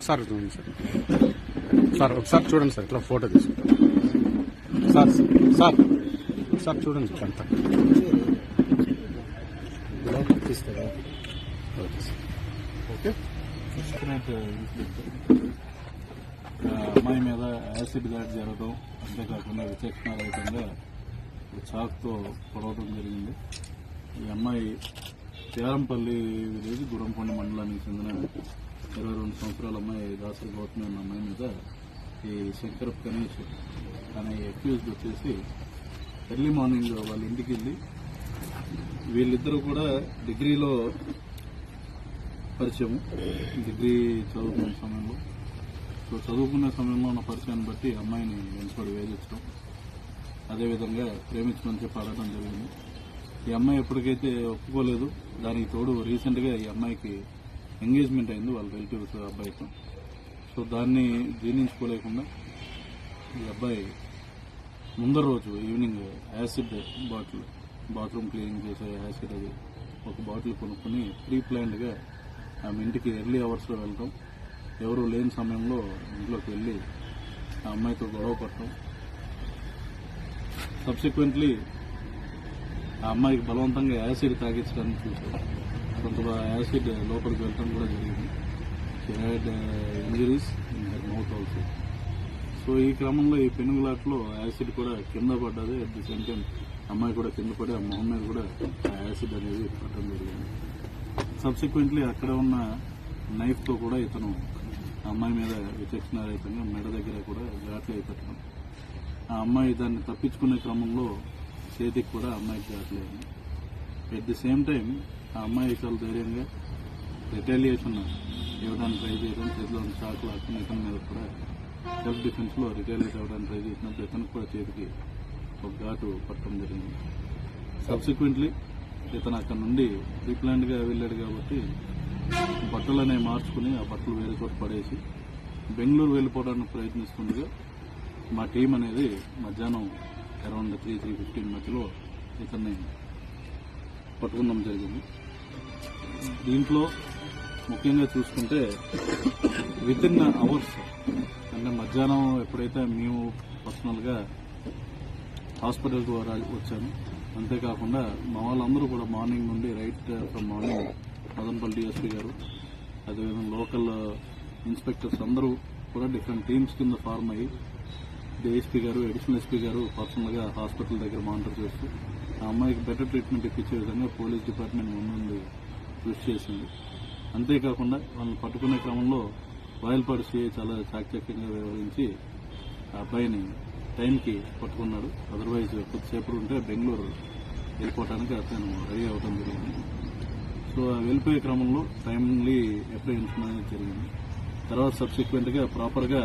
ఒకసారి చూడండి సార్ ఒకసారి చూడండి సార్ ఇట్లా ఫోటో తీసుకుంటాం సార్ ఒకసారి చూడండి సార్ అంతా ఓకే. అమ్మాయి మీద యాసిడ్ దాడి జరగడం, అంతేకాకుండా విచక్షణారహితంగా చాకుతో పొడవడం జరిగింది. ఈ అమ్మాయి తేరంపల్లి విలేజ్ గురంపొండి మండలానికి చెందిన 22 సంవత్సరాల అమ్మాయి దాసరి గౌతమి అన్న అమ్మాయి మీద ఈ శంకరప్ గణేష్ అనే అక్యూజ్డ్ వచ్చేసి ఎర్లీ మార్నింగ్ వాళ్ళ ఇంటికి వెళ్ళి, వీళ్ళిద్దరూ కూడా డిగ్రీలో పరిచయం, డిగ్రీ చదువుకునే సమయంలో. సో చదువుకునే సమయంలో ఉన్న పరిచయాన్ని బట్టి అమ్మాయిని వెంటబడి వేధించడం, అదేవిధంగా ప్రేమించమని చెప్పి అడగడం జరిగింది. ఈ అమ్మాయి ఎప్పటికైతే ఒప్పుకోలేదు. దానికి తోడు రీసెంట్గా ఈ అమ్మాయికి ఎంగేజ్మెంట్ అయింది వాళ్ళ రిలేటివ్స్ అబ్బాయితో. సో దాన్ని జీర్ణించుకోలేకుండా ఈ అబ్బాయి ముందర రోజు evening acid bottle, bathroom cleaning చేసే యాసిడ్ అది ఒక బాటిల్ కొనుక్కొని ప్రీ ప్లాన్డ్గా ఆమె ఇంటికి ఎర్లీ అవర్స్లో వెళ్ళటం, ఎవరూ లేని సమయంలో ఇంట్లోకి వెళ్ళి ఆ అమ్మాయితో గొడవ పడటం, సబ్సిక్వెంట్లీ ఆ అమ్మాయికి బలవంతంగా యాసిడ్ తాగించడానికి చూశారు. కొంత యాసిడ్ లోపలికి వెళ్ళటం కూడా జరిగింది. She had injuries in her mouth also. So ఈ క్రమంలో ఈ పెనుగులాట్లో యాసిడ్ కూడా కింద పడ్డది. అట్ ది సేమ్ టైం అమ్మాయి కూడా కింద పడి ఆ మొహం మీద కూడా యాసిడ్ అనేది పడటం జరిగింది. సబ్సిక్వెంట్లీ అక్కడ ఉన్న నైఫ్తో కూడా ఇతను ఆ అమ్మాయి మీద విచక్షణారహితంగా మెడ దగ్గర కూడా ఘాట్లు అయిపెట్టడం, ఆ అమ్మాయి దాన్ని తప్పించుకునే క్రమంలో చేతికి కూడా అమ్మాయికి ఘాట్లేదు. ఎట్ ది సేమ్ టైం ఆ అమ్మాయి చాలా ధైర్యంగా రిటాలియేషన్ ఇవ్వడానికి ట్రై చేయడం, చేతిలో షాక్ లాక్కుని ఇతని మీద కూడా సెల్ఫ్ డిఫెన్స్లో రిటాలియేట్ అవ్వడానికి ట్రై చేసినప్పుడు ఇతనికి కూడా చేతికి ఒక ఘాటు పట్టడం జరిగింది. సబ్సిక్వెంట్లీ ఇతను అక్కడ నుండి ప్రీప్లాన్డ్గా వెళ్ళాడు కాబట్టి బట్టలనే మార్చుకుని ఆ బట్టలు వేరే చోట పడేసి బెంగళూరు వెళ్ళిపోవడానికి ప్రయత్నిస్తుండగా మా టీం అనేది మధ్యాహ్నం అరౌండ్ 3-3:15 మధ్యలో ఇతన్ని పట్టుకోవడం జరిగింది. దీంట్లో ముఖ్యంగా చూసుకుంటే విత్ ఇన్ అవర్స్, అంటే మధ్యాహ్నం ఎప్పుడైతే మేము పర్సనల్గా హాస్పిటల్కి వచ్చాము, అంతేకాకుండా మా వాళ్ళందరూ కూడా మార్నింగ్ నుండి right from morning Madanapalle DSP గారు, అదేవిధంగా లోకల్ ఇన్స్పెక్టర్స్ అందరూ కూడా డిఫరెంట్ టీమ్స్ కింద ఫార్మ్ అయ్యి డిఎస్పీ గారు, అడిషనల్ ఎస్పీ గారు పర్సనల్గా హాస్పిటల్ దగ్గర మానిటర్ చేస్తూ ఆ అమ్మాయికి బెటర్ ట్రీట్మెంట్ ఇప్పించే విధంగా పోలీస్ డిపార్ట్మెంట్ ముందుండి కృషి చేసింది. అంతేకాకుండా వాళ్ళని పట్టుకునే క్రమంలో రాయలపాడు సిఐ చాలా చాకచక్యంగా వ్యవహరించి ఆ అబ్బాయిని టైంకి పట్టుకున్నాడు. అదర్వైజ్ కొద్దిసేపు ఉంటే బెంగళూరు వెళ్ళిపోవడానికి అతను రెడీ అవ్వడం జరిగింది. సో వెళ్ళిపోయే క్రమంలో టైమ్లీ అప్రహెన్షన్ అనేది జరిగింది. తర్వాత సబ్సిక్వెంట్గా ప్రాపర్గా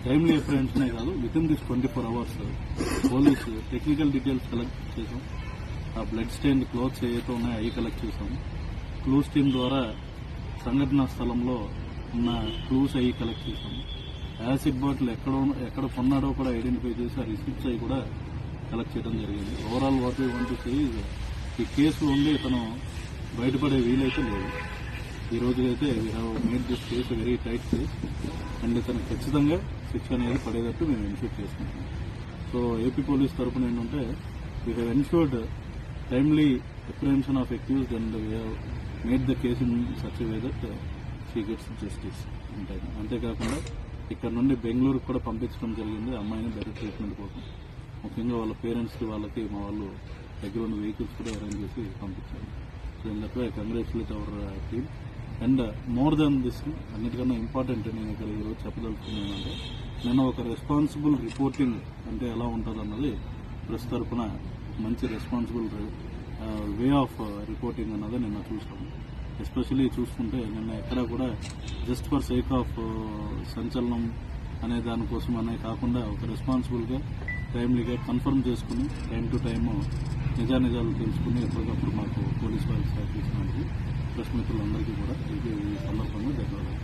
టైమ్లీ అప్రహెన్షనే కాదు, with in this 24 hours police technical details collect చేసాం. ఆ బ్లడ్ స్టెయిన్ క్లోత్స్ ఏవైతే ఉన్నాయో అవి కలెక్ట్ చేసాము. క్లూస్ టీమ్ ద్వారా సంఘటనా స్థలంలో ఉన్న క్లూస్ అవి కలెక్ట్ చేసాము. యాసిడ్ బాటిల్ ఎక్కడ కొన్నాడో కూడా ఐడెంటిఫై చేసి ఆ రిసిప్ట్స్ అవి కూడా కలెక్ట్ చేయడం జరిగింది. Overall what we want to say ఈ కేసులో ఉండి ఇతను బయటపడే వీలైతే లేదు. ఈ రోజుకైతే we have made this case very tight case and ఇతను ఖచ్చితంగా శిక్ష అనేది పడేటట్టు మేము ఎన్ష్యూర్ చేసుకుంటున్నాం. సో ఏపీ పోలీస్ తరఫున ఏంటంటే we have ensured timely apprehension of accused and we have made the case in such way that she gets justice in time. అంతేకాకుండా ఇక్కడ నుండి బెంగళూరుకు కూడా పంపించడం జరిగింది అమ్మాయిని బెటర్ ట్రీట్మెంట్ కోసం. ముఖ్యంగా వాళ్ళ పేరెంట్స్కి వాళ్ళకి మా వాళ్ళు దగ్గర ఉన్న వెహికల్స్ కూడా అరేంజ్ చేసి పంపించారు. So in that way I congratulate our team. And more than this, అన్నిటికన్నా ఇంపార్టెంట్ నేను ఇక్కడ ఈరోజు చెప్పదలుచుకున్నానంటే, నేను ఒక రెస్పాన్సిబుల్ రిపోర్టింగ్ అంటే ఎలా ఉంటుంది అన్నది ప్రెస్ తరఫున మంచి రెస్పాన్సిబుల్ వే ఆఫ్ రిపోర్టింగ్ అన్నది నిన్న చూసాము. ఎస్పెషల్లీ చూసుకుంటే నిన్న ఎక్కడ కూడా జస్ట్ ఫర్ సేక్ ఆఫ్ సంచలనం అనే దానికోసం అనే కాకుండా ఒక రెస్పాన్సిబుల్గా టైమ్లీగా కన్ఫర్మ్ చేసుకుని టైం టు టైము నిజానిజాలు తెలుసుకుని ఎప్పటికప్పుడు మాకు పోలీస్ వాళ్ళకి సహకరించినందుకు ప్రెస్ మిత్రులందరికీ కూడా ఈ సందర్భంగా ధన్యవాదాలు.